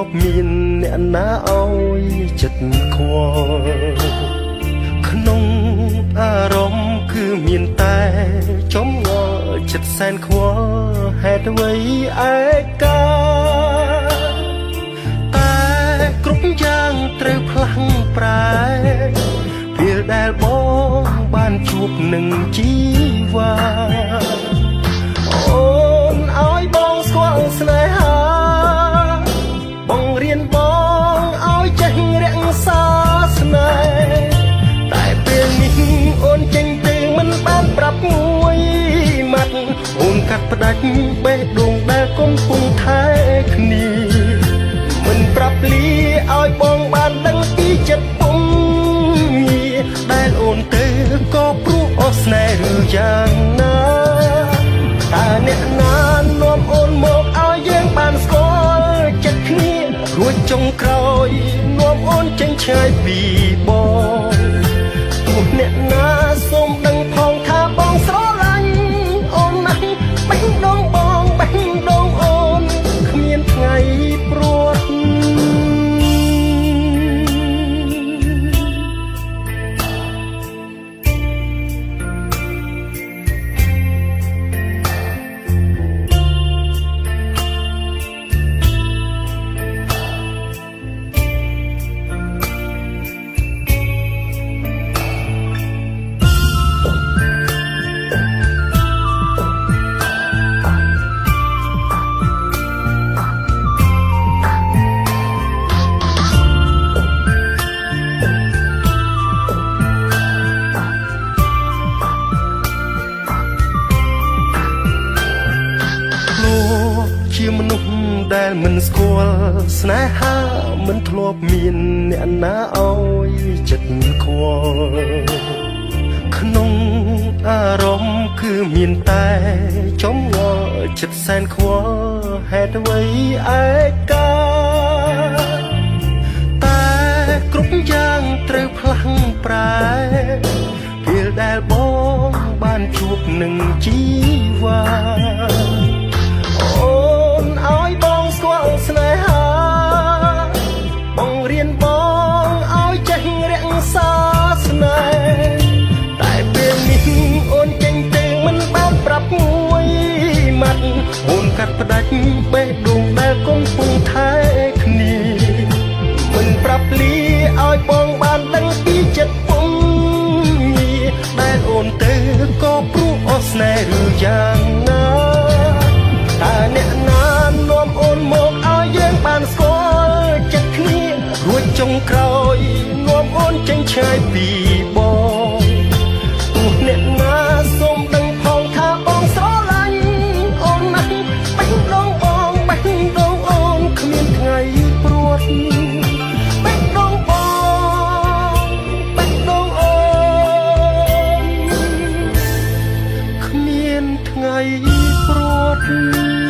បមានអ្នកណាអោយចិត្តខ្វល់ក្នុងអារម្មណ៍គឺមានតែចំងល់ចិត្តសែនខ្វល់ហេតុអ្វីឯកាតែគ្រប់យ៉ាងត្រូវផ្លាំងប្រែពេលដែលបងបានជួបនឹងជីវ៉ាអូនឲ្យបងស្គាល់ស្នេហាបងរៀនបងឲ្យចេះរក្សាស្នេហ៍តែពេលនេះអូនចេញទៅមិនបានប្រាប់មួយម៉ាត់អូនកាត់ផ្ដាច់បេះដូងដែលកំពុងថែគ្នាមិនប្រាប់លីឲ្យបងបានដឹងពីចិត្តពុំដែលអូនទៅក៏ព្រោះអស់ស្នេហ៍ឬយ៉ាងណាតើអ្នកណានាំអូនមកឲ្យយើងបានស្គាល់ចិត្តគ្នារួចចុងក្រោយនាំអូនចេញឆ្ងាយពីបងទោះអ្នកណាសូមដឹងផងថាបងស្រឡាញ់អូនណាស់បេះដូងបងបេះដូងអូនគ្មានថ្ងៃព្រួតជាមនុស្សដែលមិនស្គាល់ស្នេហាមិនធ្លាប់មានអ្នកណាអោយចិត្តខ្វល់ក្នុងអារម្មណ៍គឺមានតែចំងល់ចិត្តសែនខ្វល់ហេតុអ្វីឯកាតែគ្រប់យ៉ាងត្រូវផ្លាំងប្រែពេលដែលបងបានជួបនឹងជីវ៉ាអូនឲ្យបងស្គាល់ស្នេហាបងរៀនបងឲ្យចេះរក្សាស្នេហ៍តែពេលនេះអូនចេញទៅមិនបានប្រាប់មួយម៉ាត់អូនកាត់ផ្ដាច់បេះដូងដែលកំពុងថែគ្នាមិនប្រាប់លីឲ្យបងបានដឹងពីចិត្តពុំដែលអូនទៅក៏ព្រោះអស់ស្នេហ៍ឬយ៉ាងណាតើអ្នកណានាំអូនមកឲ្យយើងបានស្គាល់ចិត្តគ្នារួចចុងក្រោយនាំអូនចេញឆ្ងាយពីបងទោះអ្នកណាសូមដឹងផងថាបងស្រឡាញ់អូនណាស់បេះដូងបងបេះដូងអូនគ្មានថ្ងៃព្រួតបេះដូងបងបេះដូងអូនគ្មានថ្ងៃព្រួត